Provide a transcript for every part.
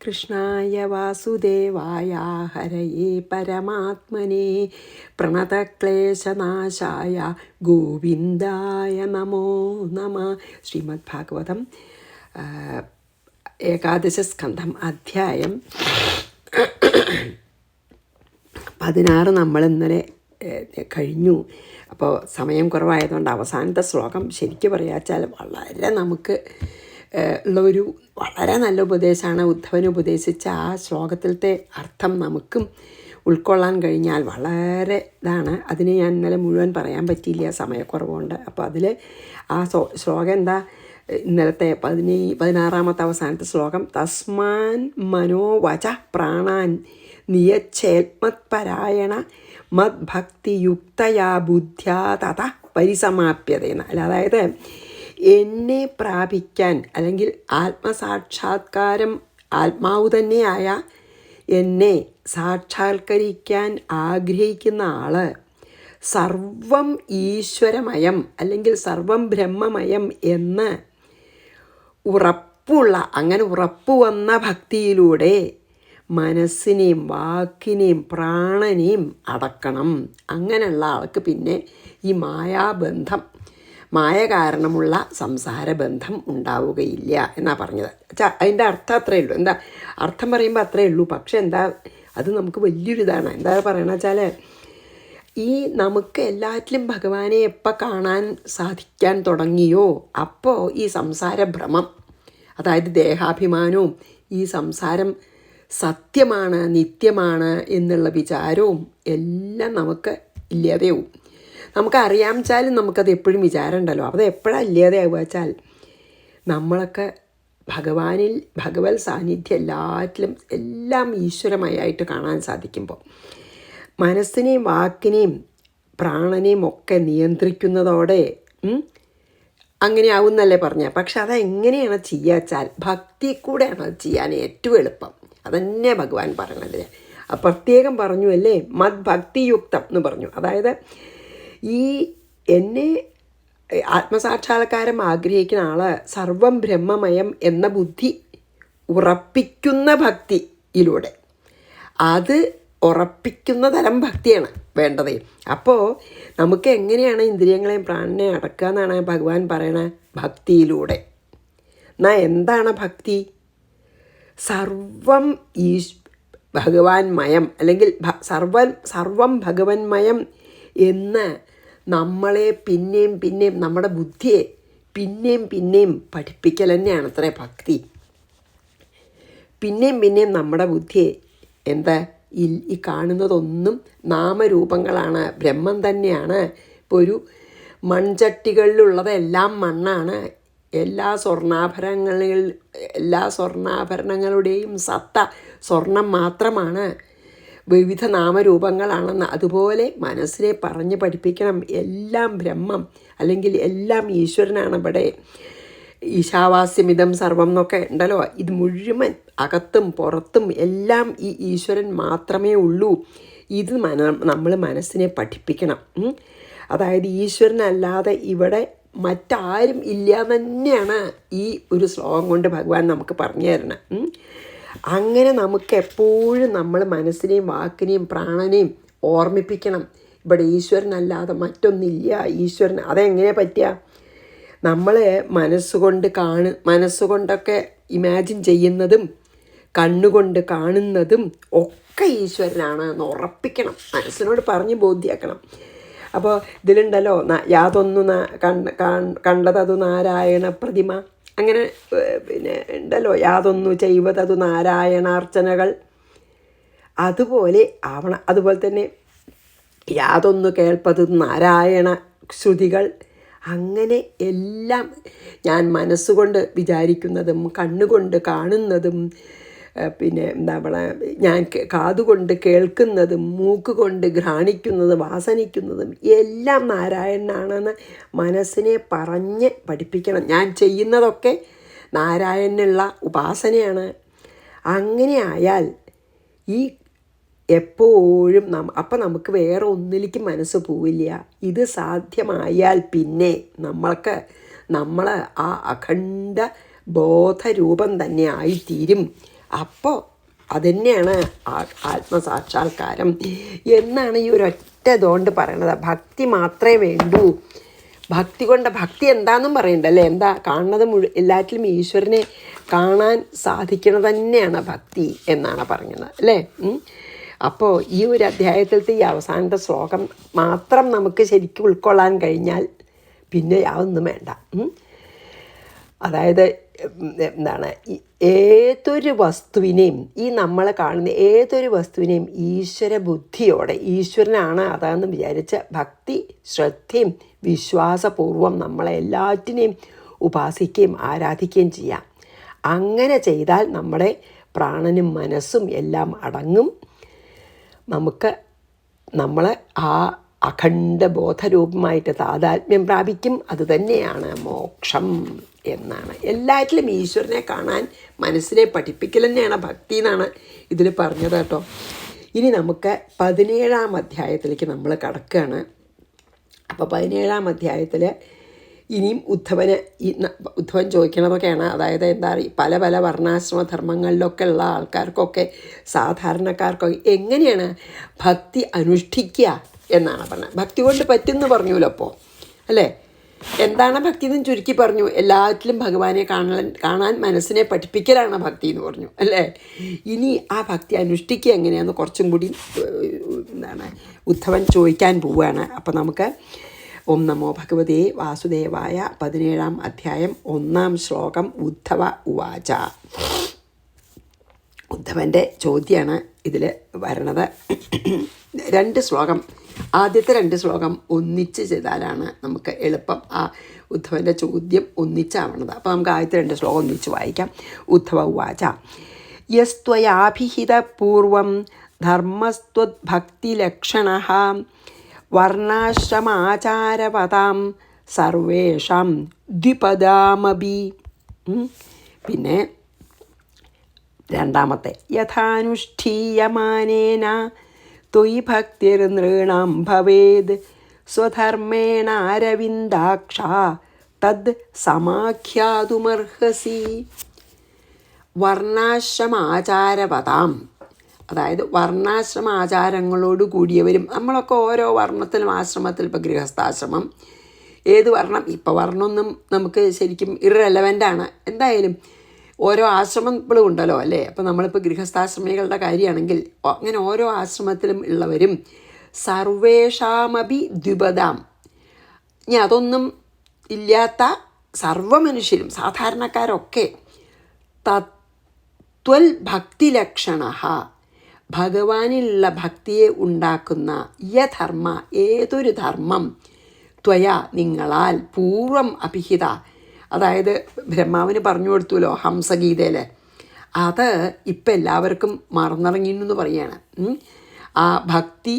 കൃഷ്ണായ വാസുദേവായ ഹരയേ പരമാത്മനെ പ്രണതക്ലേശനാശായ ഗോവിന്ദായ നമോ നമ. ശ്രീമദ് ഭാഗവതം ഏകാദശസ്കന്ധം അധ്യായം 16 നമ്മൾ ഇന്നലെ കഴിഞ്ഞു. അപ്പോൾ സമയം കുറവായതുകൊണ്ട് അവസാനത്തെ ശ്ലോകം ശരിക്കും പറയാച്ചാൽ വളരെ നമുക്ക് ഉള്ളൊരു വളരെ നല്ല ഉപദേശമാണ്. ഉദ്ധവന് ഉപദേശിച്ച ആ ശ്ലോകത്തിലത്തെ അർത്ഥം നമുക്കും ഉൾക്കൊള്ളാൻ കഴിഞ്ഞാൽ വളരെ ഇതാണ്. അതിന് ഞാൻ ഇന്നലെ മുഴുവൻ പറയാൻ പറ്റിയില്ല, സമയക്കുറവുണ്ട്. അപ്പോൾ അതിൽ ആ ശ്ലോകം എന്താ, ഇന്നലത്തെ 16ാമത്തെ അവസാനത്തെ ശ്ലോകം, തസ്മാൻ മനോവച പ്രാണാൻ നിയച്ഛേത്മത്പരായണ മദ്ഭക്തിയുക്തയാ ബുദ്ധ്യാ തഥ പരിസമാപ്യതയെന്ന്. അതായത് എന്നെ പ്രാപിക്കാൻ അല്ലെങ്കിൽ ആത്മസാക്ഷാത്കാരം, ആത്മാവ് തന്നെയായ എന്നെ സാക്ഷാത്കരിക്കാൻ ആഗ്രഹിക്കുന്ന ആൾ സർവം ഈശ്വരമയം അല്ലെങ്കിൽ സർവം ബ്രഹ്മമയം എന്ന് അങ്ങനെ ഉറപ്പു വന്ന ഭക്തിയിലൂടെ മനസ്സിനെയും വാക്കിനെയും പ്രാണനെയും അടക്കണം. അങ്ങനെയുള്ള ആൾക്ക് പിന്നെ ഈ മായാബന്ധം, മായ കാരണമുള്ള സംസാരബന്ധം ഉണ്ടാവുകയില്ല എന്നാണ് പറഞ്ഞത്. അതിൻ്റെ അർത്ഥം അത്രയേ ഉള്ളൂ. എന്താ അർത്ഥം പറയുമ്പോൾ അത്രയേ ഉള്ളൂ. പക്ഷെ എന്താ, അത് നമുക്ക് വലിയൊരു ഇതാണ്. എന്താ പറയണമെന്ന് വെച്ചാൽ, ഈ നമുക്ക് എല്ലാറ്റിലും ഭഗവാനെ എപ്പോൾ കാണാൻ സാധിക്കാൻ തുടങ്ങിയോ അപ്പോൾ ഈ സംസാരഭ്രമം, അതായത് ദേഹാഭിമാനവും ഈ സംസാരം സത്യമാണ്, നിത്യമാണ് എന്നുള്ള വിചാരവും എല്ലാം നമുക്ക് ഇല്ലാതെയാവും. നമുക്കറിയാം വെച്ചാലും നമുക്കത് എപ്പോഴും വിചാരം ഉണ്ടല്ലോ. അത് എപ്പോഴാണ് ഇല്ലാതെയാവുക വെച്ചാൽ, നമ്മളൊക്കെ ഭഗവാനിൽ ഭഗവത് സാന്നിധ്യം എല്ലാറ്റിലും എല്ലാം ഈശ്വരമയായിട്ട് കാണാൻ സാധിക്കുമ്പോൾ മനസ്സിനെയും വാക്കിനെയും പ്രാണനെയും ഒക്കെ നിയന്ത്രിക്കുന്നതോടെ അങ്ങനെ ആവുന്നല്ലേ പറഞ്ഞ. പക്ഷെ അതെങ്ങനെയാണ് ചെയ്യുക വെച്ചാൽ, ഭക്തി കൂടെയാണ് അത് ചെയ്യാൻ ഏറ്റവും എളുപ്പം. അതന്നെ ഭഗവാൻ പറയണത്. പ്രത്യേകം പറഞ്ഞു അല്ലേ, മദ്ഭക്തിയുക്തം എന്ന് പറഞ്ഞു. അതായത് ഈ എന്നെ ആത്മസാക്ഷാത്കാരം ആഗ്രഹിക്കുന്ന ആൾ സർവം ബ്രഹ്മമയം എന്ന ബുദ്ധി ഉറപ്പിക്കുന്ന ഭക്തിയിലൂടെ, അത് ഉറപ്പിക്കുന്ന തരം ഭക്തിയാണ് വേണ്ടത്. അപ്പോൾ നമുക്ക് എങ്ങനെയാണ് ഇന്ദ്രിയങ്ങളെയും പ്രാണനെയും അടക്കുക എന്നാണ് ഭഗവാൻ പറയണത്, ഭക്തിയിലൂടെ. എന്നാൽ എന്താണ് ഭക്തി? സർവം ഭഗവാൻമയം അല്ലെങ്കിൽ സർവം ഭഗവന്മയം എന്ന് നമ്മളെ പിന്നെയും പിന്നെയും നമ്മുടെ ബുദ്ധിയെ പിന്നെയും പഠിപ്പിക്കൽ തന്നെയാണ് അത്ര ഭക്തി. പിന്നെയും നമ്മുടെ ബുദ്ധിയെ എന്താ, ഈ കാണുന്നതൊന്നും നാമരൂപങ്ങളാണ്, ബ്രഹ്മം തന്നെയാണ്. ഇപ്പോൾ ഒരു മൺചട്ടികളിലുള്ളതെല്ലാം മണ്ണാണ്. എല്ലാ സ്വർണ്ണാഭരണങ്ങളുടെയും സത്ത സ്വർണം മാത്രമാണ്, വിവിധ നാമരൂപങ്ങളാണെന്ന്. അതുപോലെ മനസ്സിനെ പറഞ്ഞ് പഠിപ്പിക്കണം, എല്ലാം ബ്രഹ്മം അല്ലെങ്കിൽ എല്ലാം ഈശ്വരനാണ്. ഇവിടെ ഈശാവാസ്യമിതം സർവം എന്നൊക്കെ ഉണ്ടല്ലോ, ഇത് മുഴുവൻ അകത്തും പുറത്തും എല്ലാം ഈ ഈശ്വരൻ മാത്രമേ ഉള്ളൂ. ഇത് നമ്മൾ മനസ്സിനെ പഠിപ്പിക്കണം. അതായത് ഈശ്വരനല്ലാതെ ഇവിടെ മറ്റാരും ഇല്ല തന്നെയാണ് ഈ ഒരു ശ്ലോകം കൊണ്ട് ഭഗവാൻ നമുക്ക് പറഞ്ഞു തരണം. അങ്ങനെ നമുക്ക് എപ്പോഴും നമ്മൾ മനസ്സിനെയും വാക്കിനെയും പ്രാണനെയും ഓർമ്മിപ്പിക്കണം, ഇവിടെ ഈശ്വരനല്ലാതെ മറ്റൊന്നില്ല. ഈശ്വരൻ അതെങ്ങനെ പറ്റുക? നമ്മൾ മനസ്സുകൊണ്ടൊക്കെ ഇമാജിൻ ചെയ്യുന്നതും കണ്ണുകൊണ്ട് കാണുന്നതും ഒക്കെ ഈശ്വരനാണ് എന്ന് ഉറപ്പിക്കണം, മനസ്സിനോട് പറഞ്ഞ് ബോധ്യാക്കണം. അപ്പോൾ ഇതിലുണ്ടല്ലോ, യാതൊന്നു കണ്ടതതു നാരായണ പ്രതിമ, അങ്ങനെ പിന്നെ ഉണ്ടല്ലോ, യാതൊന്നു ചെയ്വതതു നാരായണാർച്ചനകൾ, അതുപോലെ ആവണം. അതുപോലെ തന്നെ യാതൊന്നു കേൾപ്പത് നാരായണ ശ്രുതികൾ. അങ്ങനെ എല്ലാം ഞാൻ മനസ്സുകൊണ്ട് വിചാരിക്കുന്നതും കണ്ണുകൊണ്ട് കാണുന്നതും പിന്നെ ഞാൻ കാതുകൊണ്ട് കേൾക്കുന്നതും മൂക്കുകൊണ്ട് ഘ്രാണിക്കുന്നതും വാസനിക്കുന്നതും എല്ലാം നാരായണനാണെന്ന് മനസ്സിനെ പറഞ്ഞ് പഠിപ്പിക്കണം. ഞാൻ ചെയ്യുന്നതൊക്കെ നാരായണനുള്ള ഉപാസനയാണ്. അങ്ങനെ ആയാൽ ഈ എപ്പോഴും അപ്പം നമുക്ക് വേറെ ഒന്നിലേക്ക് മനസ്സ് പോവില്ല. ഇത് സാധ്യമായാൽ പിന്നെ നമ്മൾ ആ അഖണ്ഡ ബോധരൂപം തന്നെ ആയിത്തീരും. അപ്പോൾ അതുതന്നെയാണ് ആത്മസാക്ഷാത്കാരം എന്നാണ് ഈ ഒരൊറ്റ ഇതുകൊണ്ട് പറയണത്. ഭക്തി മാത്രമേ വേണ്ടൂ. ഭക്തി എന്താണെന്നും പറയണ്ടല്ലേ, എന്താ കാണുന്നത് എല്ലാറ്റിലും ഈശ്വരനെ കാണാൻ സാധിക്കണത് തന്നെയാണ് ഭക്തി എന്നാണ് പറഞ്ഞത് അല്ലേ. അപ്പോൾ ഈ ഒരു അധ്യായത്തിലത്തെ ഈ അവസാനത്തെ ശ്ലോകം മാത്രം നമുക്ക് ശരിക്കും ഉൾക്കൊള്ളാൻ കഴിഞ്ഞാൽ പിന്നെ യാതൊന്നും വേണ്ട. അതായത് എന്താണ്, ഏതൊരു വസ്തുവിനെയും, ഈ നമ്മൾ കാണുന്ന ഏതൊരു വസ്തുവിനെയും ഈശ്വര ബുദ്ധിയോടെ, ഈശ്വരനാണ് അതാണെന്ന് വിചാരിച്ച് ഭക്തി ശ്രദ്ധയും വിശ്വാസപൂർവം നമ്മളെ എല്ലാറ്റിനെയും ഉപാസിക്കുകയും ആരാധിക്കുകയും ചെയ്യാം. അങ്ങനെ ചെയ്താൽ നമ്മുടെ പ്രാണനും മനസ്സും എല്ലാം അടങ്ങും. നമ്മൾ ആ അഖണ്ഡ ബോധരൂപമായിട്ട് താതാത്മ്യം പ്രാപിക്കും. അതുതന്നെയാണ് മോക്ഷം എന്നാണ്. എല്ലാറ്റിലും ഈശ്വരനെ കാണാൻ മനസ്സിനെ പഠിപ്പിക്കൽ തന്നെയാണ് ഭക്തി എന്നാണ് ഇതിൽ പറഞ്ഞത് കേട്ടോ. ഇനി നമുക്ക് 17-ാം അധ്യായത്തിലേക്ക് നമ്മൾ കടക്കുകയാണ്. അപ്പോൾ 17-ാം അധ്യായത്തിൽ ഇനിയും ഉദ്ധവൻ ചോദിക്കണതൊക്കെയാണ്. അതായത് എന്താ പറയുക, പല പല വർണ്ണാശ്രമ ധർമ്മങ്ങളിലൊക്കെ ഉള്ള ആൾക്കാർക്കൊക്കെ, സാധാരണക്കാർക്കൊക്കെ എങ്ങനെയാണ് ഭക്തി അനുഷ്ഠിക്കുക എന്നാണ് പറഞ്ഞത്. ഭക്തി കൊണ്ട് പറ്റുമെന്ന് പറഞ്ഞല്ലോ അപ്പോൾ അല്ലേ. എന്താണ് ഭക്തി എന്ന് ചുരുക്കി പറഞ്ഞു. എല്ലാറ്റിലും ഭഗവാനെ കാണാൻ മനസ്സിനെ പഠിപ്പിക്കലാണ് ഭക്തി എന്ന് പറഞ്ഞു അല്ലേ. ഇനി ആ ഭക്തി അനുഷ്ഠിക്കുക എങ്ങനെയാണെന്ന് കുറച്ചും കൂടി ഉദ്ധവൻ ചോദിക്കാൻ പോവുകയാണ്. അപ്പോൾ നമുക്ക് ഓം നമോ ഭഗവതേ വാസുദേവായ 17-ാം അധ്യായം 1-ാം ശ്ലോകം. ഉദ്ധവ ഉവാച. ഉദ്ധവൻ്റെ ചോദ്യമാണ് ഇതിൽ വരണത്. 2 ശ്ലോകം, ആദ്യത്തെ 2 ശ്ലോകം ഒന്നിച്ച് ചെയ്താലാണ് നമുക്ക് എളുപ്പം ആ ഉദ്ധവൻ്റെ ചോദ്യം ഒന്നിച്ചാവണത്. അപ്പോൾ നമുക്ക് ആദ്യത്തെ 2 ശ്ലോകം ഒന്നിച്ച് വായിക്കാം. ഉദ്ധവ ഉവാച. യസ്ത്വയാഭിഹിത പൂർവം ധർമ്മസ്ത്വദ്ഭക്തിലക്ഷണഃ വർണ്ണാശ്രമാചാരപദാം സർവേഷാം ദ്വിപദാമപി. പിന്നെ 2-ാമത്തെ യഥാനുഷ്ഠീയമാനേന ത്വയി ഭക്തിർനൃണാം ഭവേദ് സ്വധർമ്മേണ അരവിന്ദാക്ഷ തദ് സമാഖ്യാതുമർഹസി. വർണ്ണാശ്രമാചാരപദാം, അതായത് വർണ്ണാശ്രമ ആചാരങ്ങളോട് കൂടിയവരും. നമ്മളൊക്കെ ഓരോ വർണ്ണത്തിലും ആശ്രമത്തിൽ, ഇപ്പോൾ ഗൃഹസ്ഥാശ്രമം, ഏത് വർണ്ണം, ഇപ്പോൾ വർണ്ണമൊന്നും നമുക്ക് ശരിക്കും ഇറലവൻ്റാണ്. എന്തായാലും ഓരോ ആശ്രമങ്ങളും ഉണ്ടല്ലോ അല്ലേ. അപ്പോൾ നമ്മളിപ്പോൾ ഗൃഹസ്ഥാശ്രമികളുടെ കാര്യമാണെങ്കിൽ അങ്ങനെ ഓരോ ആശ്രമത്തിലും ഉള്ളവരും സർവേഷാമപി ദ്വിപദാം, ഇനി അതൊന്നും ഇല്ലാത്ത സർവമനുഷ്യരും സാധാരണക്കാരൊക്കെ തത്വൽ ഭക്തിലക്ഷണ, ഭഗവാനിലുള്ള ഭക്തിയെ ഉണ്ടാക്കുന്ന യധർമ്മ, ഏതൊരു ധർമ്മം, ത്വയ നിങ്ങളാൽ, പൂർവം അഭിഹിത, അതായത് ബ്രഹ്മാവിന് പറഞ്ഞു കൊടുത്തുല്ലോ ഹംസഗീതയിൽ, അത് ഇപ്പം എല്ലാവർക്കും മറന്നിറങ്ങിയെന്ന് പറയുകയാണ്. ആ ഭക്തി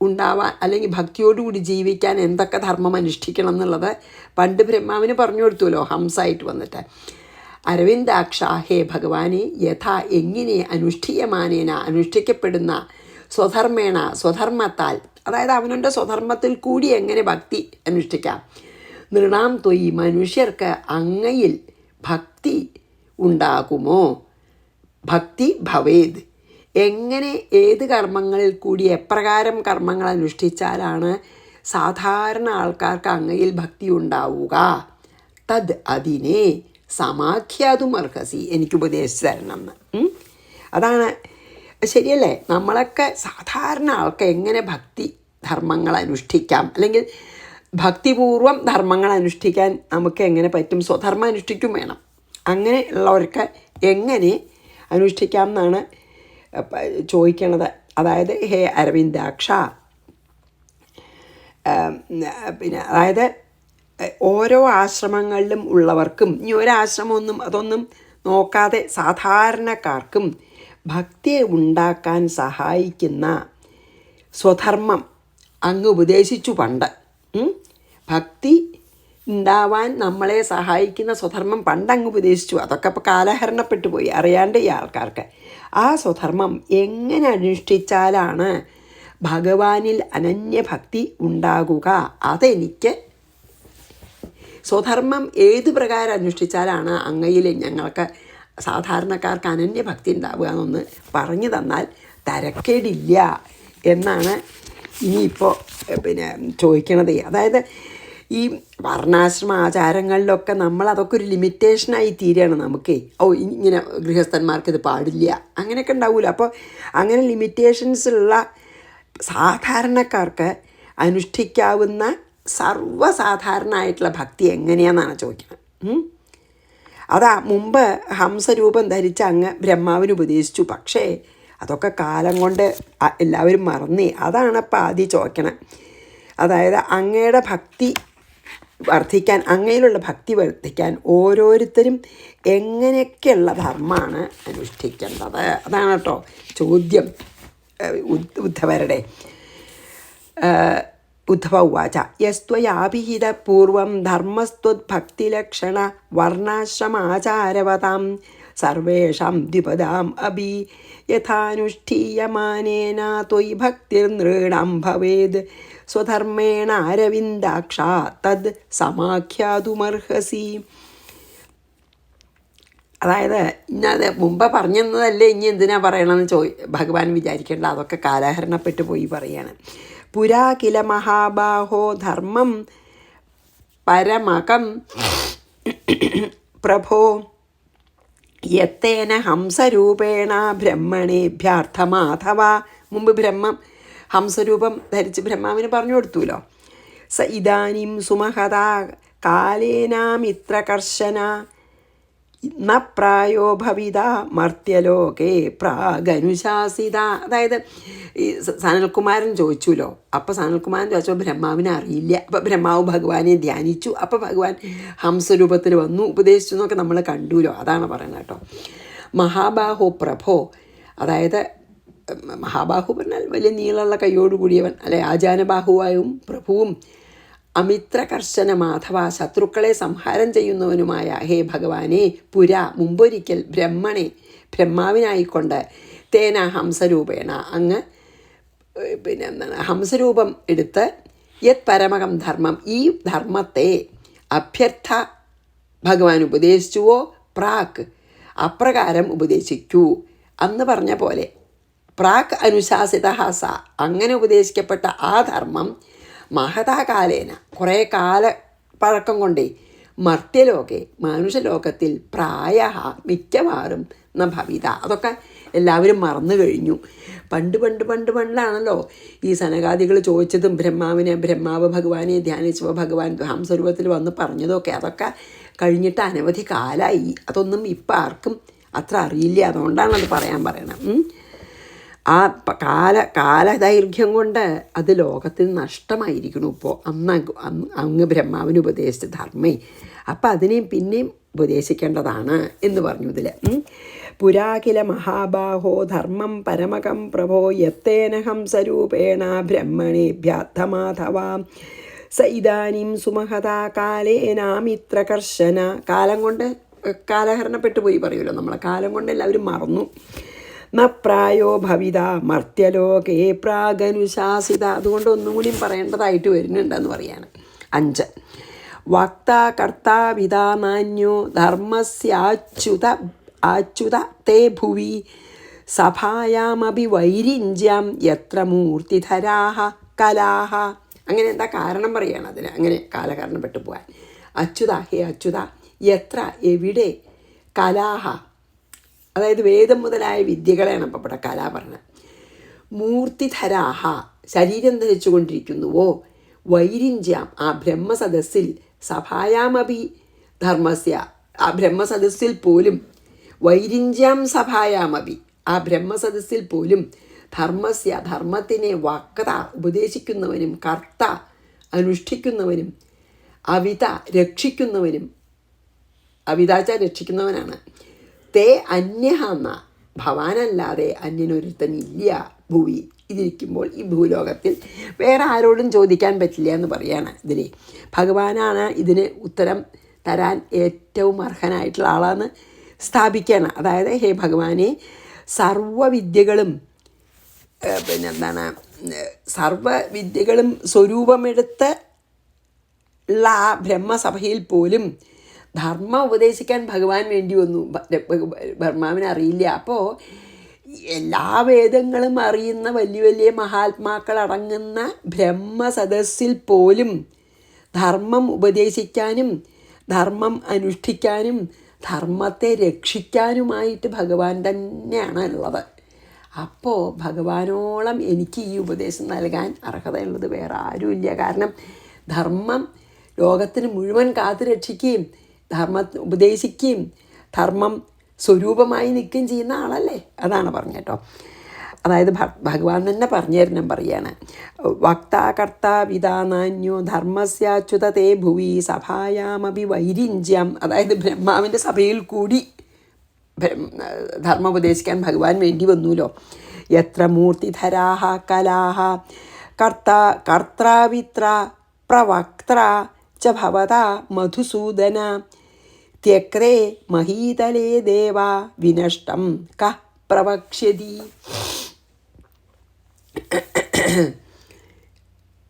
ഉണ്ടാവാൻ, അല്ലെങ്കിൽ ഭക്തിയോടുകൂടി ജീവിക്കാൻ എന്തൊക്കെ ധർമ്മം അനുഷ്ഠിക്കണം എന്നുള്ളത് പണ്ട് ബ്രഹ്മാവിന് പറഞ്ഞു കൊടുത്തുല്ലോ ഹംസായിട്ട് വന്നിട്ട്. അരവിന്ദാക്ഷ, ഹേ ഭഗവാനെ, യഥാ എങ്ങനെ, അനുഷ്ഠീയമാനേന അനുഷ്ഠിക്കപ്പെടുന്ന, സ്വധർമ്മേണ സ്വധർമ്മത്താൽ, അതായത് അവനുടെ സ്വധർമ്മത്തിൽ കൂടി എങ്ങനെ ഭക്തി അനുഷ്ഠിക്കാം, നൃണാം ത്വയി മനുഷ്യർക്ക് അങ്ങയിൽ ഭക്തി ഉണ്ടാകുമോ, ഭക്തി ഭവേദ്, എങ്ങനെ ഏത് കർമ്മങ്ങളിൽ കൂടി എപ്രകാരം കർമ്മങ്ങൾ അനുഷ്ഠിച്ചാലാണ് സാധാരണ ആൾക്കാർക്ക് അങ്ങയിൽ ഭക്തി ഉണ്ടാവുക, തദ് അതിനെ സമാഖ്യാതുമർഹസി, എനിക്ക് ഉപദേശിച്ചു തരണം എന്ന്. അതാണ് ശരിയല്ലേ. നമ്മളൊക്കെ സാധാരണ ആൾക്ക് എങ്ങനെ ഭക്തി ധർമ്മങ്ങൾ അനുഷ്ഠിക്കാം, അല്ലെങ്കിൽ ഭക്തിപൂർവം ധർമ്മങ്ങൾ അനുഷ്ഠിക്കാൻ നമുക്ക് എങ്ങനെ പറ്റും, സ്വധർമ്മം അനുഷ്ഠിക്കും വേണം. അങ്ങനെ ഉള്ളവർക്ക് എങ്ങനെ അനുഷ്ഠിക്കാം എന്നാണ് ചോദിക്കണത്. അതായത് ഹേ അരവിന്ദാക്ഷ, പിന്നെ അതായത് ഓരോ ആശ്രമങ്ങളിലും ഉള്ളവർക്കും, ഇനി ഒരാശ്രമമൊന്നും അതൊന്നും നോക്കാതെ സാധാരണക്കാർക്കും ഭക്തിയെ ഉണ്ടാക്കാൻ സഹായിക്കുന്ന സ്വധർമ്മം അങ്ങ് ഉപദേശിച്ചു പണ്ട്. ഭക്തി ഉണ്ടാവാൻ നമ്മളെ സഹായിക്കുന്ന സ്വധർമ്മം പണ്ടങ്ങ് ഉപദേശിച്ചു. അതൊക്കെ ഇപ്പോൾ കാലഹരണപ്പെട്ടു പോയി, അറിയാണ്ട് ഈ ആൾക്കാർക്ക്. ആ സ്വധർമ്മം എങ്ങനെ അനുഷ്ഠിച്ചാലാണ് ഭഗവാനിൽ അനന്യഭക്തി ഉണ്ടാകുക, അതെനിക്ക്, സ്വധർമ്മം ഏത് പ്രകാരം അനുഷ്ഠിച്ചാലാണ് അങ്ങയിൽ ഞങ്ങൾക്ക് സാധാരണക്കാർക്ക് അനന്യഭക്തി ഉണ്ടാവുക എന്നൊന്ന് പറഞ്ഞു തന്നാൽ തരക്കേടില്ല എന്നാണ് ഇനിയിപ്പോൾ ചോദിക്കണത്. അതായത് ഈ വർണ്ണാശ്രമ ആചാരങ്ങളിലൊക്കെ നമ്മളതൊക്കെ ഒരു ലിമിറ്റേഷനായി തീരുകയാണ് നമുക്ക്. ഇങ്ങനെ ഗൃഹസ്ഥന്മാർക്കിത് പാടില്ല അങ്ങനെയൊക്കെ ഉണ്ടാവില്ല. അപ്പോൾ അങ്ങനെ ലിമിറ്റേഷൻസ് ഉള്ള സാധാരണക്കാർക്ക് അനുഷ്ഠിക്കാവുന്ന സർവ്വസാധാരണമായിട്ടുള്ള ഭക്തി എങ്ങനെയാണെന്നാണ് ചോദിക്കുന്നത്. അതാ മുമ്പ് ഹംസരൂപം ധരിച്ച അങ്ങ് ബ്രഹ്മാവിന് ഉപദേശിച്ചു. പക്ഷേ അതൊക്കെ കാലം കൊണ്ട് എല്ലാവരും മറന്നേ. അതാണ് ഇപ്പം ആദ്യം ചോദിക്കണം. അതായത് അങ്ങയുടെ ഭക്തി വർദ്ധിക്കാൻ, അങ്ങയിലുള്ള ഭക്തി വർദ്ധിക്കാൻ ഓരോരുത്തരും എങ്ങനെയൊക്കെയുള്ള ധർമ്മമാണ് അനുഷ്ഠിക്കേണ്ടത്? അതാണ് കേട്ടോ ചോദ്യം ഉദ്ധവരുടെ. ഉദ്ധവ ഉവാച യസ്ത്വയാഭിഹിത പൂർവം ധർമ്മസ്ത്വദ്ഭക്തിലക്ഷണ വർണ്ണാശ്രമാചാരവതാം സർവേഷാം ദ്വിപദാം അഭി യഥാനുഷ്ഠീയമാനേന ത്വയി ഭക്തിർനൃണാം ഭവേദ് സ്വധർമ്മേണ അരവിന്ദാക്ഷ തദ് സമാഖ്യാതുമർഹസി. അതായത് ഇന്നത് മുമ്പ് പറഞ്ഞതല്ലേ ഇനി എന്തിനാ പറയണമെന്ന് ഭഗവാൻ വിചാരിക്കേണ്ട. അതൊക്കെ കാലഹരണപ്പെട്ടു പോയി പറയാണ്. പുരാ കില മഹാബാഹോ ധർമ്മം പരമകം പ്രഭോ യത്തേന ഹംസരൂപേണ ബ്രഹ്മണേഭ്യർത്ഥമാധവ. മുമ്പ് ഹംസരൂപം ധരിച്ച് ബ്രഹ്മാവിന് പറഞ്ഞു കൊടുത്തുല്ലോ. സ ഇദാനിം സുമഹതാ കാലേനാമിത്രകർശന ന പ്രായോ ഭവിത മർത്യലോകേ പ്രാഗനുശാസിത. അതായത് ഈ സനൽകുമാരൻ ചോദിച്ചുല്ലോ. അപ്പോൾ സനൽകുമാരൻ ചോദിച്ചപ്പോൾ ബ്രഹ്മാവിനെ അറിയില്ല. അപ്പോൾ ബ്രഹ്മാവ് ഭഗവാനെ ധ്യാനിച്ചു. അപ്പോൾ ഭഗവാൻ ഹംസരൂപത്തിൽ വന്നു ഉപദേശിച്ചു എന്നൊക്കെ നമ്മൾ കണ്ടുല്ലോ. അതാണ് പറയുന്നത് കേട്ടോ. മഹാബാഹോ പ്രഭോ, അതായത് മഹാബാഹു പറഞ്ഞാൽ വലിയ നീളമുള്ള കൈയോടുകൂടിയവൻ, അല്ലെ ആജാനബാഹുവായും പ്രഭുവും അമിത്രകർശന മാധവ ശത്രുക്കളെ സംഹാരം ചെയ്യുന്നവനുമായ ഹേ ഭഗവാനെ പുര മുമ്പൊരിക്കൽ ബ്രഹ്മാവിനായിക്കൊണ്ട് തേന ഹംസരൂപേണ അങ്ങ് ഹംസരൂപം എടുത്ത് യത് പരമകം ധർമ്മം ഈ ധർമ്മത്തെ അഭ്യർത്ഥ ഭഗവാൻ ഉപദേശിച്ചുവോ പ്രാക് അപ്രകാരം ഉപദേശിക്കൂ. അന്ന് പറഞ്ഞ പോലെ പ്രാക് അനുശാസിത സ അങ്ങനെ ഉപദേശിക്കപ്പെട്ട ആ ധർമ്മം മഹതാകാലേന കുറേ പഴക്കം കൊണ്ടേ മർത്യലോകെ മനുഷ്യലോകത്തിൽ പ്രായ മിക്കവാറും ന ഭവിത. അതൊക്കെ എല്ലാവരും മറന്നു കഴിഞ്ഞു. പണ്ടാണല്ലോ ഈ സനകാദികൾ ചോദിച്ചതും ബ്രഹ്മാവ് ഭഗവാനെ ധ്യാനിച്ചപ്പോൾ ഭഗവാൻ ഹംസരൂപത്തിൽ വന്ന് പറഞ്ഞതൊക്കെ അതൊക്കെ കഴിഞ്ഞിട്ട് അനവധി കാലമായി. അതൊന്നും ഇപ്പം ആർക്കും അത്ര അറിയില്ല. അതുകൊണ്ടാണ് അത് പറയണം. ആ കാലദൈർഘ്യം കൊണ്ട് അത് ലോകത്തിന് നഷ്ടമായിരിക്കണം. ഇപ്പോൾ അങ്ങ് ബ്രഹ്മാവിന് ഉപദേശിച്ച ധർമ്മേ, അപ്പം അതിനെയും പിന്നെയും ഉപദേശിക്കേണ്ടതാണ് എന്ന് പറഞ്ഞു ഇതിൽ. പുരാകില മഹാബാഹോ ധർമ്മം പരമകം പ്രഭോ യത്തേന ഹംസരൂപേണ ബ്രഹ്മണേഭ്യർത്ഥമാധവ സ ഇദാനിം സുമഹതാ കാലേനാമിത്രകർശന. കാലം കൊണ്ട് കാലഹരണപ്പെട്ടു പോയി പറയുമല്ലോ നമ്മളെ. കാലം കൊണ്ട് എല്ലാവരും മറന്നു. ന പ്രായോ ഭവിത മർത്യലോകേ പ്രാഗനുശാസിത. അതുകൊണ്ട് ഒന്നും കൂടിയും പറയേണ്ടതായിട്ട് വരുന്നുണ്ടെന്ന് പറയാണ്. 5 വക്താ കർത്താ വിധാനാന്യോ ധർമ്മസ്യാച്യുത തേ ഭുവി സഭായാമപി വൈരിഞ്ച്യം യത്ര മൂർത്തിധരാഹ കലാഹ. അങ്ങനെ എന്താ കാരണം പറയുകയാണ് അതിന് അങ്ങനെ കാലഹരണപ്പെട്ടു പോകാൻ. അച്യുത ഹേ അച്യുത എത്ര എവിടെ കലാഹ, അതായത് വേദം മുതലായ വിദ്യകളെയാണ് അപ്പം ഇവിടെ കല പറഞ്ഞത്. മൂർത്തിധരാഹ ശരീരം ധരിച്ചു കൊണ്ടിരിക്കുന്നുവോ. വൈരിഞ്ച്യം ആ ബ്രഹ്മസദസ്സിൽ സഭായാമപി ധർമ്മസ്യ ആ ബ്രഹ്മസദസ്സിൽ പോലും വൈരിഞ്ച്യം സഭായാമപി ആ ബ്രഹ്മസദസ്സിൽ പോലും ധർമ്മസ്യ ധർമ്മത്തിനെ വക്ത ഉപദേശിക്കുന്നവനും കർത്ത അനുഷ്ഠിക്കുന്നവനും അവിത രക്ഷിക്കുന്നവനും. അവിതാച്ച രക്ഷിക്കുന്നവനാണ്. തേ അന്യഹ എന്ന ഭവാനല്ലാതെ അന്യനൊരുത്തനില്ല ഭൂവി. ഇതിരിക്കുമ്പോൾ ഈ ഭൂലോകത്തിൽ വേറെ ആരോടും ചോദിക്കാൻ പറ്റില്ല എന്ന് പറയാണ് ഇതിൽ. ഭഗവാനാണ് ഇതിന് ഉത്തരം തരാൻ ഏറ്റവും അർഹനായിട്ടുള്ള ആളാന്ന് സ്ഥാപിക്കുകയാണ്. അതായത് ഹേ ഭഗവാനെ സർവവിദ്യകളും സർവവിദ്യകളും സ്വരൂപമെടുത്ത് ഉള്ള ആ ബ്രഹ്മസഭയിൽ പോലും ധർമ്മം ഉപദേശിക്കാൻ ഭഗവാൻ വേണ്ടി വന്നു. ബ്രഹ്മാവിന് അറിയില്ല. അപ്പോൾ എല്ലാ വേദങ്ങളും അറിയുന്ന വലിയ വലിയ മഹാത്മാക്കൾ അടങ്ങുന്ന ബ്രഹ്മസദസ്സിൽ പോലും ധർമ്മം ഉപദേശിക്കാനും ധർമ്മം അനുഷ്ഠിക്കാനും ധർമ്മത്തെ രക്ഷിക്കാനുമായിട്ട് ഭഗവാൻ തന്നെയാണ് ഉള്ളത്. അപ്പോൾ ഭഗവാനോളം എനിക്ക് ഈ ഉപദേശം നൽകാൻ അർഹതയുള്ളത് വേറെ ആരുമില്ല. കാരണം ധർമ്മം ലോകത്തിന് മുഴുവൻ കാത്തു രക്ഷിക്കുകയും ധർമ്മ ഉപദേശിക്കുകയും ധർമ്മം സ്വരൂപമായി നിൽക്കുകയും ചെയ്യുന്ന ആളല്ലേ. അതാണ് പറഞ്ഞേട്ടോ. അതായത് ഭഗവാൻ തന്നെ പറഞ്ഞു തരണം പറയാണ്. വക്താ കർത്താ വിധാനാന്യോ ധർമ്മസ്യാച്യുത തേ ഭുവി സഭായാമപി വൈരിഞ്ച്യം. അതായത് ബ്രഹ്മാവിൻ്റെ സഭയിൽ കൂടി ധർമ്മം ഉപദേശിക്കാൻ ഭഗവാൻ വേണ്ടി വന്നുല്ലോ. യത്ര മൂർത്തിധരാഹ കലാഹ കർത്താവിത്ര പ്രവക്ത്ര ച ഭവതാ മധുസൂദന ത്യക്രേ മഹീതലേ ദേവ വിനഷ്ടം ക പ്രവക്ഷ്യതി.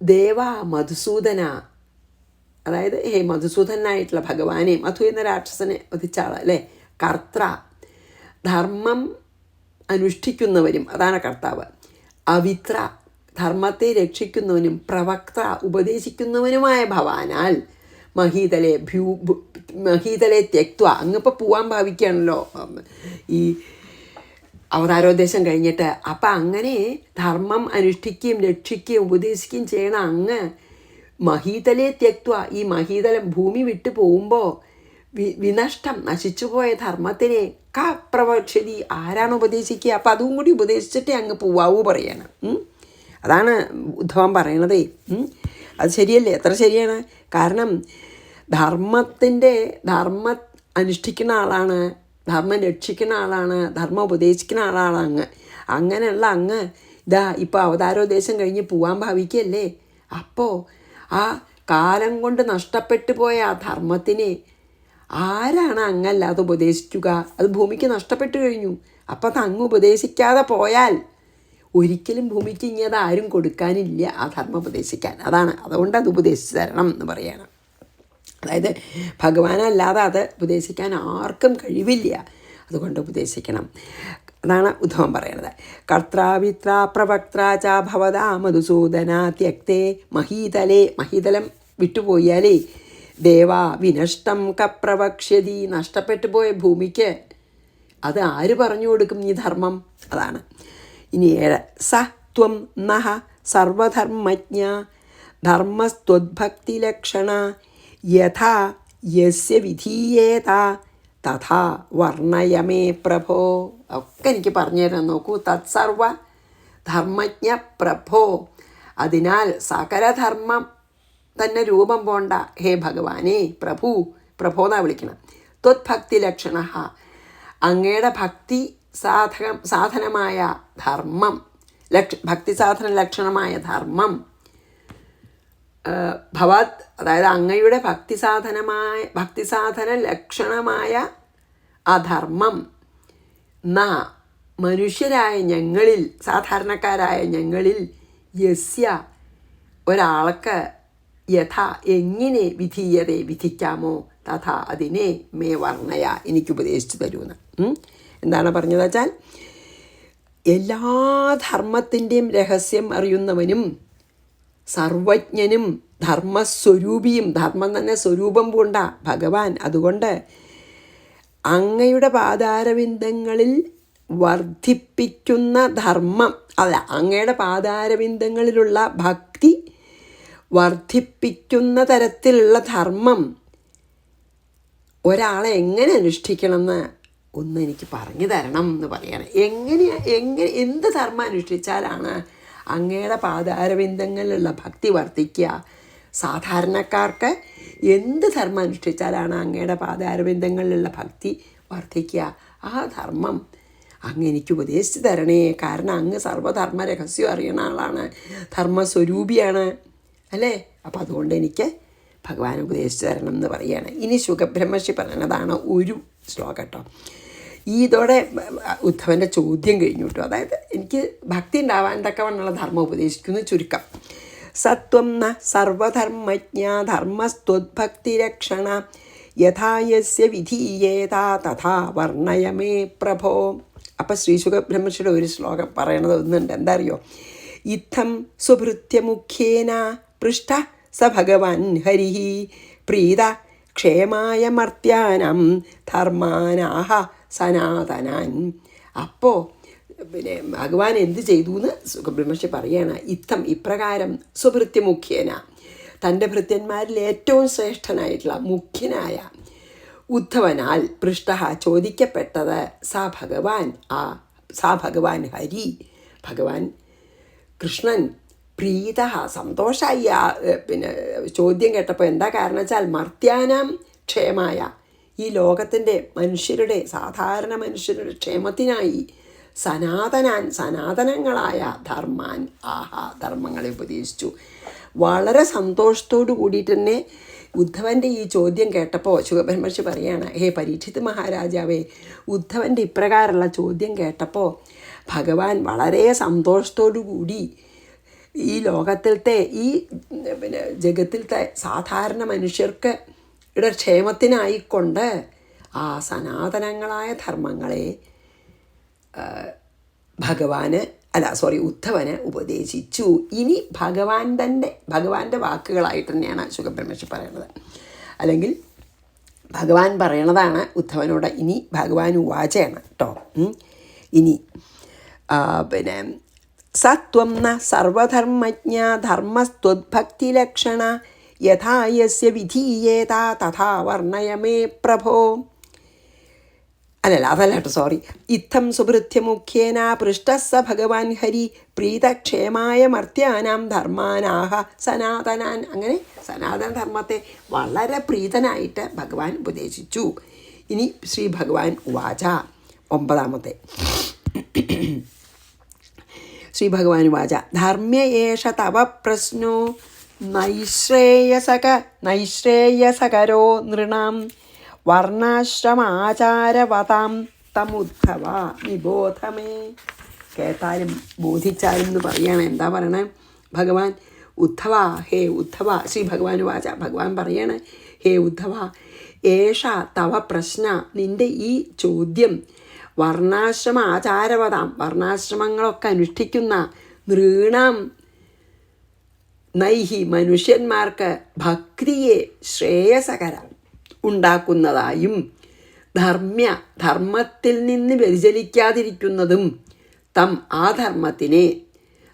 ദേവ മധുസൂദന, അതായത് ഹേ മധുസൂദനായിട്ടുള്ള ഭഗവാനെ, മധു എന്ന രാക്ഷസനെ വധിച്ച ആളല്ലേ കർത്ര. ധർമ്മം അനുഷ്ഠിക്കുന്നവരും, അതാണ് കർത്താവ്. അവിത്ര, ധർമ്മത്തെ രക്ഷിക്കുന്നവനും പ്രവക്ത, ഉപദേശിക്കുന്നവനുമായ ഭവാനാൽ മഹീതലെ ത്യക്വ, അങ്ങിപ്പോൾ പോവാൻ ഭാവിക്കുകയാണല്ലോ ഈ അവതാരോദ്ദേശം കഴിഞ്ഞിട്ട്. അപ്പം അങ്ങനെ ധർമ്മം അനുഷ്ഠിക്കുകയും രക്ഷിക്കുകയും ഉപദേശിക്കുകയും ചെയ്യണ അങ്ങ് മഹീതലെ ത്യക്വ, ഈ മഹീതലം ഭൂമി വിട്ടു പോകുമ്പോൾ വിനഷ്ടം നശിച്ചുപോയ ധർമ്മത്തിനെ ക പ്രവക്ഷതി, ആരാണ് ഉപദേശിക്കുക? അപ്പം അതും കൂടി ഉപദേശിച്ചിട്ടേ അങ്ങ് പോവാവൂ പറയാണ്. അതാണ് ഉദ്ധവൻ പറയണതേ. അത് ശരിയല്ലേ? എത്ര ശരിയാണ്. കാരണം ധർമ്മം അനുഷ്ഠിക്കുന്ന ആളാണ്, ധർമ്മം രക്ഷിക്കുന്ന ആളാണ്, ധർമ്മം ഉപദേശിക്കുന്ന ആളാണ് അങ്ങ്. അങ്ങനെയുള്ള അങ്ങ് ഇതാ ഇപ്പോൾ അവതാരോദ്ദേശം കഴിഞ്ഞ് പോവാൻ ഭാവിക്കല്ലേ. അപ്പോൾ ആ കാലം കൊണ്ട് നഷ്ടപ്പെട്ടു പോയ ആ ധർമ്മത്തിനെ ആരാണ് അങ്ങല്ലാതെ ഉപദേശിക്കുക? അത് ഭൂമിക്ക് നഷ്ടപ്പെട്ടു കഴിഞ്ഞു. അപ്പം അത് അങ്ങ് ഉപദേശിക്കാതെ പോയാൽ ഒരിക്കലും ഭൂമിക്ക് ഇനി അത് ആരും കൊടുക്കാനില്ല ആ ധർമ്മം ഉപദേശിക്കാൻ. അതുകൊണ്ട് അത് ഉപദേശിച്ച് തരണം എന്ന് പറയണം. അതായത് ഭഗവാനല്ലാതെ അത് ഉപദേശിക്കാൻ ആർക്കും കഴിവില്ല, അതുകൊണ്ട് ഉപദേശിക്കണം. അതാണ് ഉദ്ധവൻ പറയണത്. കർത്താവിത്ര പ്രവക്ത്ര ച ഭവതാ മധുസൂദന ത്യക്തേ മഹീതലേ, മഹീതലം വിട്ടുപോയാലേ ദേവ വിനഷ്ടം കപ്രവക്ഷ്യതി, നഷ്ടപ്പെട്ടു പോയ ഭൂമിക്ക് അത് ആര് പറഞ്ഞു കൊടുക്കും ഈ ധർമ്മം? അതാണ്. ഇനി 7, സ ത്വം നഹ സർവധർമ്മജ്ഞ ധർമ്മസ്ത്വദ്ഭക്തിലക്ഷണ യഥാ യസ്യ വിധീയേത തഥാ വർണ്ണയമേ പ്രഭോ. ഒക്കെ എനിക്ക് പറഞ്ഞു തരാൻ നോക്കൂ. തത്സർവ ധർമ്മജ്ഞ പ്രഭോ, അതിനാൽ സകലധർമ്മം തന്നെ രൂപം പോണ്ട ഹേ ഭഗവാനെ, പ്രഭു എന്നാ വിളിക്കണം. ത്വദ്ഭക്തി ലക്ഷണ, അങ്ങയുടെ ഭക്തി സാധനമായ ധർമ്മം, ഭക്തി സാധന ലക്ഷണമായ ധർമ്മം ഭവത്, അതായത് അങ്ങയുടെ ഭക്തി സാധന ലക്ഷണമായ ആ ധർമ്മം മനുഷ്യരായ ഞങ്ങളിൽ, സാധാരണക്കാരായ ഞങ്ങളിൽ യസ്യ ഒരാൾക്ക് യഥാ എങ്ങനെ വിധിക്കാമോ തഥാ അതിനെ മേ വർണ്ണയ എനിക്ക് ഉപദേശിച്ചു തരുമെന്ന്. എന്താണ് പറഞ്ഞത് വെച്ചാൽ, എല്ലാ ധർമ്മത്തിൻ്റെയും രഹസ്യം അറിയുന്നവനും സർവജ്ഞനും ധർമ്മസ്വരൂപിയും, ധർമ്മം തന്നെ സ്വരൂപം പൂണ്ട ഭഗവാൻ. അതുകൊണ്ട് അങ്ങയുടെ പാതാരവിന്ദങ്ങളിൽ വർദ്ധിപ്പിക്കുന്ന ധർമ്മം, അങ്ങയുടെ പാതാരവിന്ദങ്ങളിലുള്ള ഭക്തി വർദ്ധിപ്പിക്കുന്ന തരത്തിലുള്ള ധർമ്മം ഒരാളെ എങ്ങനെ അനുഷ്ഠിക്കണമെന്ന് ഒന്ന് എനിക്ക് പറഞ്ഞു തരണം എന്ന് പറയണം. എന്ത് ധർമ്മം അനുഷ്ഠിച്ചാലാണ് അങ്ങയുടെ പാതാരവിന്ദങ്ങളിലുള്ള ഭക്തി വർദ്ധിക്കുക? സാധാരണക്കാർക്ക് എന്ത് ധർമ്മം അനുഷ്ഠിച്ചാലാണ് അങ്ങയുടെ പാതാരവിന്ദങ്ങളിലുള്ള ഭക്തി വർദ്ധിക്കുക? ആ ധർമ്മം അങ്ങ് എനിക്ക് ഉപദേശിച്ച് തരണേ. കാരണം അങ്ങ് സർവ്വധർമ്മ രഹസ്യം അറിയുന്ന ആളാണ്, ധർമ്മസ്വരൂപിയാണ് അല്ലേ. അപ്പം അതുകൊണ്ട് എനിക്ക് ഭഗവാൻ ഉപദേശിച്ച് തരണം എന്ന് പറയുകയാണ്. ഇനി ശുഖബ്രഹ്മർഷി പറയുന്നതാണ് ഒരു ശ്ലോകം കേട്ടോ. ഇതോടെ ഉദ്ധവൻ്റെ ചോദ്യം കഴിഞ്ഞു കേട്ടോ. അതായത് എനിക്ക് ഭക്തി ഉണ്ടാവാൻ തക്കവണ്ണുള്ള ധർമ്മം ഉപദേശിക്കുന്നു ചുരുക്കം. സത്വം ന സർവധർമ്മജ്ഞ ധർമ്മസ്ത്വദ്ഭക്തിരക്ഷണ യഥാ യസ്യ വിധീയേതാ തഥാ വർണ്ണയ മേ പ്രഭോ. അപ്പം ശ്രീ സുഖബ്രഹ്മർഷിയുടെ ഒരു ശ്ലോകം പറയണത് ഒന്നുണ്ട്, എന്താ അറിയോ? ഇത്തം സുഭൃത്യമുഖ്യേന പൃഷ്ട സ ഭഗവാൻ ഹരി പ്രീത ക്ഷേമായ മർത്യാനം ധർമാനാഹ സനാതനാൻ. അപ്പോൾ പിന്നെ ഭഗവാൻ എന്ത് ചെയ്തു എന്ന് സുഖബ്രഹ്മർഷി പറയുകയാണ്. ഇത്തം ഇപ്രകാരം സുഭൃത്യമുഖ്യേന തൻ്റെ ഭൃത്യന്മാരിൽ ഏറ്റവും ശ്രേഷ്ഠനായിട്ടുള്ള മുഖ്യനായ ഉദ്ധവനാൽ പൃഷ്ട ചോദിക്കപ്പെട്ടത് സാ ഭഗവാൻ ഹരി ഭഗവാൻ കൃഷ്ണൻ പ്രീത സന്തോഷമായി പിന്നെ ചോദ്യം കേട്ടപ്പോൾ. എന്താ കാരണം വെച്ചാൽ മർത്യാനാം ക്ഷേമായ ഈ ലോകത്തിൻ്റെ മനുഷ്യരുടെ സാധാരണ മനുഷ്യരുടെ ക്ഷേമത്തിനായി സനാതനങ്ങളായ ധർമ്മങ്ങളെ ഉപദേശിച്ചു. വളരെ സന്തോഷത്തോടു കൂടിയിട്ട് തന്നെ ഉദ്ധവൻ്റെ ഈ ചോദ്യം കേട്ടപ്പോൾ ശുഖബ്രഹ്മർഷി പറയാണ്, ഹേ പരീക്ഷിത് മഹാരാജാവേ, ഉദ്ധവൻ്റെ ഇപ്രകാരമുള്ള ചോദ്യം കേട്ടപ്പോൾ ഭഗവാൻ വളരെ സന്തോഷത്തോടു കൂടി ഈ ലോകത്തിലത്തെ ഈ പിന്നെ ജഗത്തിലത്തെ സാധാരണ മനുഷ്യർക്ക് ക്ഷേമത്തിനായിക്കൊണ്ട് ആ സനാതനങ്ങളായ ധർമ്മങ്ങളെ ഉദ്ധവന് ഉപദേശിച്ചു. ഇനി ഭഗവാന്റെ വാക്കുകളായിട്ട് തന്നെയാണ് ശുഖബ്രഹ്മർഷി പറയണത്. അല്ലെങ്കിൽ ഭഗവാൻ പറയണതാണ് ഉദ്ധവനോട്. ഇനി ഭഗവാൻ ഉവാചയാണ് കേട്ടോ. ഇനി പിന്നെ സത്വം ന സർവധർമ്മജ്ഞ ധർമ്മസ്ത്വദ്ഭക്തിലക്ഷണ യഥാ യസ്യ വിധീയേതാ തഥാ വർണ്ണയ മേ പ്രഭോ. അതല്ല കേട്ടോ, ഇത്തം സുഭൃത്യമുഖ്യേന പൃഷ്ട സ ഭഗവാൻ ഹരി പ്രീതക്ഷേമായ മർത്യാനാം ധർമാനാഹ സനാതനാൻ. അങ്ങനെ സനാതന ധർമ്മത്തെ വളരെ പ്രീതനായിട്ട് ഭഗവാൻ ഉപദേശിച്ചു. ഇനി ശ്രീ ഭഗവാൻ ഉവാച 9. ശ്രീ ഭഗവാൻ ഉവാച ധർമ്മ്യ ഏഷ തവ പ്രശ്നോ നൈശ്രേയസകരോ നൃണാം വർണ്ണാശ്രമാചാരവതാം തമുദ്ധവ നിബോധമേ. കേട്ടാലും ബോധിച്ചാലും എന്ന് പറയുകയാണ്. എന്താ പറയണേ ഭഗവാൻ? ഉദ്ധവ, ഹേ ഉദ്ധവ, ശ്രീ ഭഗവാൻ വാച ഭഗവാൻ പറയാണ്, ഹേ ഉദ്ധവ, ഏഷ തവ പ്രശ്ന, നിൻ്റെ ഈ ചോദ്യം വർണ്ണാശ്രമ ആചാരവതാം, വർണ്ണാശ്രമങ്ങളൊക്കെ അനുഷ്ഠിക്കുന്ന നൃണാം നൈഹി മനുഷ്യന്മാർക്ക് ഭക്തിയെ ശ്രേയസകര ഉണ്ടാക്കുന്നതായും ധർമ്മത്തിൽ നിന്ന് വ്യതിചലിക്കാതിരിക്കുന്നതും തം ആ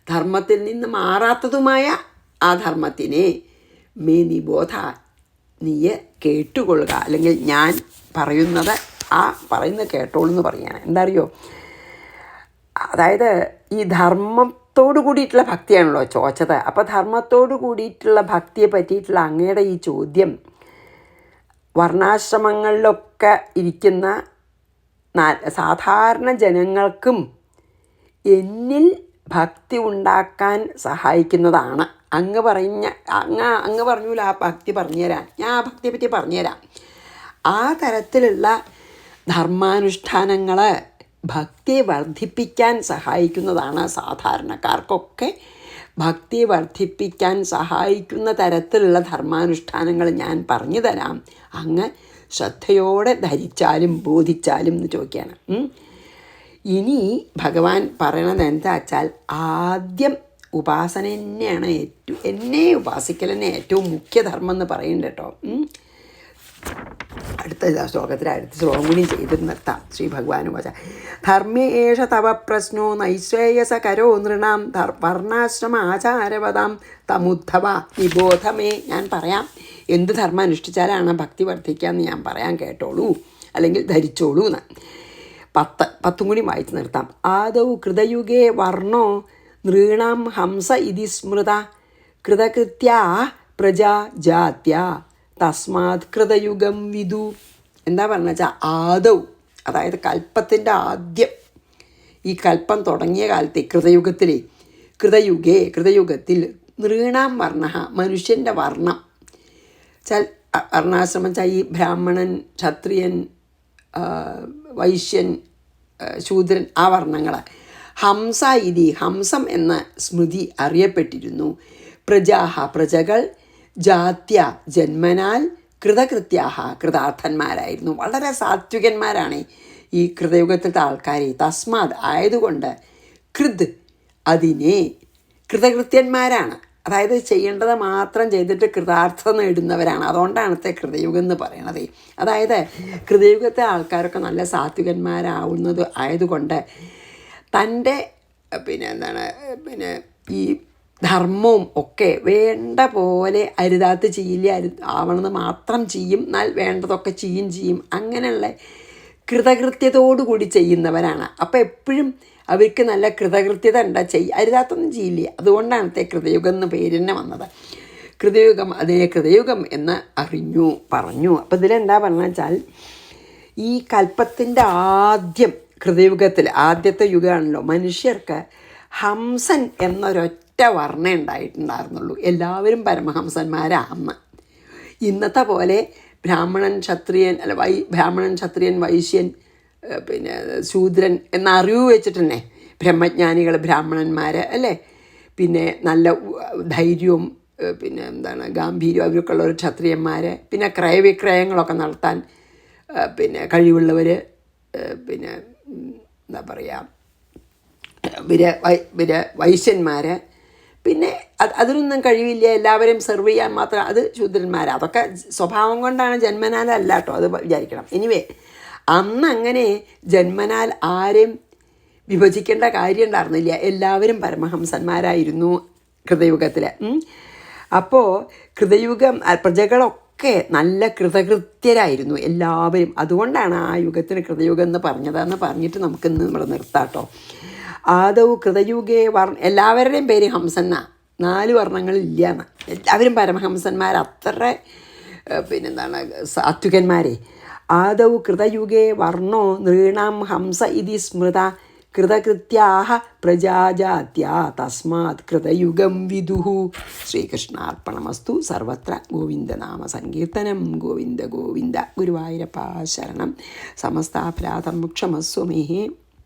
ധർമ്മത്തിൽ നിന്ന് മാറാത്തതുമായ ആ ധർമ്മത്തിനെ മേ നിബോധ, നീയെ കേട്ടുകൊള്ളുക. അല്ലെങ്കിൽ ഞാൻ പറയുന്നത് പറയുന്നത് കേട്ടോളൂ എന്ന് പറയുകയാണ്. എന്താ അറിയോ? അതായത് ഈ ധർമ്മത്തോടു കൂടിയിട്ടുള്ള ഭക്തിയാണല്ലോ ചോദിച്ചത്. അപ്പോൾ ധർമ്മത്തോടു കൂടിയിട്ടുള്ള ഭക്തിയെ പറ്റിയിട്ടുള്ള അങ്ങയുടെ ഈ ചോദ്യം വർണ്ണാശ്രമങ്ങളിലൊക്കെ ഇരിക്കുന്ന സാധാരണ ജനങ്ങൾക്കും എന്നിൽ ഭക്തി ഉണ്ടാക്കാൻ സഹായിക്കുന്നതാണ്. അങ്ങ് പറഞ്ഞൂല ആ ഭക്തി പറഞ്ഞുതരാൻ, ഞാൻ ആ ഭക്തിയെ പറ്റി പറഞ്ഞുതരാം. ആ തരത്തിലുള്ള ധർമാനുഷ്ഠാനങ്ങൾ ഭക്തിയെ വർദ്ധിപ്പിക്കാൻ സഹായിക്കുന്നതാണ്. സാധാരണക്കാർക്കൊക്കെ ഭക്തിയെ വർദ്ധിപ്പിക്കാൻ സഹായിക്കുന്ന തരത്തിലുള്ള ധർമാനുഷ്ഠാനങ്ങൾ ഞാൻ പറഞ്ഞു തരാം, അങ്ങ് ശ്രദ്ധയോടെ ധരിച്ചാലും ബോധിച്ചാലും എന്ന് ചോദിക്കുകയാണ്. ഇനി ഭഗവാൻ പറയണത് എന്താ വെച്ചാൽ, ആദ്യം ഉപാസന തന്നെയാണ് എന്നെ ഉപാസിക്കൽ തന്നെ ഏറ്റവും മുഖ്യധർമ്മം എന്ന് പറയുന്നുണ്ട് കേട്ടോ. അടുത്ത ശ്ലോകം കൂടി ചെയ്ത് നിർത്താം. ശ്രീ ഭഗവാൻ വാച ധർമ്മേ ഏഷ തവ പ്രശ്നോ നൈശ്രേയസകരോ നൃണാം വർണ്ണാശ്രമ ആചാരവതാം തമുദ്ധവ നിബോധമേ. ഞാൻ പറയാം എന്ത് ധർമ്മം അനുഷ്ഠിച്ചാലാണ് ഭക്തി വർദ്ധിക്കാമെന്ന് ഞാൻ പറയാൻ, കേട്ടോളൂ അല്ലെങ്കിൽ ധരിച്ചോളൂ എന്ന്. 10 കൂടി വായിച്ച് നിർത്താം. ആദൗ കൃതയുഗേ വർണ്ണോ നൃണാം ഹംസ ഇതി സ്മൃത കൃതകൃത്യാ പ്രജാ ജാത്യ തസ്മാത് കൃതയുഗം വിദു. എന്താ പറഞ്ഞ വെച്ചാൽ ആദൗ, അതായത് കൽപ്പത്തിൻ്റെ ആദ്യം, ഈ കൽപ്പം തുടങ്ങിയ കാലത്തെ കൃതയുഗത്തിൽ നൃണാം വർണ്ണ, മനുഷ്യൻ്റെ വർണ്ണം വെച്ചാൽ വർണ്ണാശ്രമം വെച്ചാൽ ഈ ബ്രാഹ്മണൻ, ക്ഷത്രിയൻ, വൈശ്യൻ, ശൂദ്രൻ, ആ വർണ്ണങ്ങൾ. ഹംസ ഇതി, ഹംസം എന്ന സ്മൃതി അറിയപ്പെട്ടിരുന്നു. പ്രജകൾ, ജാത്യ ജന്മനാൽ, കൃതകൃത്യാഹ കൃതാർത്ഥന്മാരായിരുന്നു. വളരെ സാത്വികന്മാരാണ് ഈ കൃതയുഗത്തിലത്തെ ആൾക്കാർ. തസ്മാത് ആയതുകൊണ്ട് കൃത് അതിനെ കൃതകൃത്യന്മാരാണ്. അതായത് ചെയ്യേണ്ടത് മാത്രം ചെയ്തിട്ട് കൃതാർത്ഥത നേടുന്നവരാണ്. അതുകൊണ്ടാണ് കൃതയുഗം എന്ന് പറയണത്. അതായത് കൃതയുഗത്തെ ആൾക്കാരൊക്കെ നല്ല സാത്വികന്മാരാവുന്നത് ആയതുകൊണ്ട് തൻ്റെ ഈ ധർമ്മവും ഒക്കെ വേണ്ട പോലെ അരുതാത്ത് ചെയ്യില്ല, ആവണമെന്ന് മാത്രം ചെയ്യും, എന്നാൽ വേണ്ടതൊക്കെ ചെയ്യും. അങ്ങനെയുള്ള കൃതകൃത്യതയോടുകൂടി ചെയ്യുന്നവരാണ്. അപ്പോൾ എപ്പോഴും അവർക്ക് നല്ല കൃതകൃത്യത അരുതാത്തൊന്നും ചെയ്യില്ല. അതുകൊണ്ടാണ് കൃതയുഗം എന്ന് പേര് തന്നെ വന്നത്. കൃതയുഗം, അതിനെ കൃതയുഗം എന്ന് പറഞ്ഞു. അപ്പോൾ ഇതിലെന്താ പറഞ്ഞാൽ വെച്ചാൽ, ഈ കൽപ്പത്തിൻ്റെ കൃതയുഗത്തിൽ ആദ്യത്തെ യുഗമാണല്ലോ, മനുഷ്യർക്ക് ഹംസൻ എന്നൊരൊറ്റ വർണ്ണ ഉണ്ടായിട്ടുണ്ടായിരുന്നുള്ളൂ. എല്ലാവരും പരമഹംസന്മാരാണ്. ഇന്നത്തെ പോലെ ബ്രാഹ്മണൻ ക്ഷത്രിയൻ വൈശ്യൻ ശൂദ്രൻ എന്ന അറിവ് വെച്ചിട്ട് തന്നെ ബ്രഹ്മജ്ഞാനികൾ ബ്രാഹ്മണന്മാർ അല്ലേ, പിന്നെ നല്ല ധൈര്യവും ഗാംഭീര്യവും അവരൊക്കെ ഉള്ള ഒരു ക്ഷത്രിയന്മാർ, പിന്നെ ക്രയവിക്രയങ്ങളൊക്കെ നടത്താൻ കഴിവുള്ളവർ, എന്താ പറയുക വൈശ്യന്മാർ, പിന്നെ അതിനൊന്നും കഴിവില്ല, എല്ലാവരും സെർവ് ചെയ്യാൻ മാത്രം അത് ശൂദ്രന്മാർ. അതൊക്കെ സ്വഭാവം കൊണ്ടാണ്, ജന്മനാലല്ല കേട്ടോ, അത് വിചാരിക്കണം. എനിവേ അന്ന് അങ്ങനെ ജന്മനാൽ ആരെയും വിഭജിക്കേണ്ട കാര്യം ഉണ്ടായിരുന്നില്ല. എല്ലാവരും പരമഹംസന്മാരായിരുന്നു കൃതയുഗത്തിൽ. അപ്പോൾ കൃതയുഗം പ്രജകളൊക്കെ നല്ല കൃതകൃത്യരായിരുന്നു എല്ലാവരും. അതുകൊണ്ടാണ് ആ യുഗത്തിന് കൃതയുഗം എന്ന് പറഞ്ഞതെന്ന് പറഞ്ഞിട്ട് നമുക്കിന്ന് ഇവിടെ നിർത്താം കേട്ടോ. ആദവ് കൃതയുഗേ എല്ലാവരുടെയും പേര് ഹംസന്ന, 4 വർണ്ണങ്ങളില്ല, എല്ലാവരും പരമഹംസന്മാർ, അത്ര സാത്വികന്മാരെ. ആദൗ കൃതയുഗേ വർണ്ണോ നൃണാം ഹംസ ഇതി സ്മൃത കൃതകൃത്യാഹ പ്രജാജാത്യ തസ്മാത് കൃതയുഗം വിദുഹു. ശ്രീകൃഷ്ണാർപ്പണമസ്തു. സർവത്ര ഗോവിന്ദനാമ സങ്കീർത്തനം. ഗോവിന്ദ ഗോവിന്ദ. ഗുരുവായൂരപ്പ ശരണം. സമസ്താപരാധം ക്ഷമസ്വ മേ.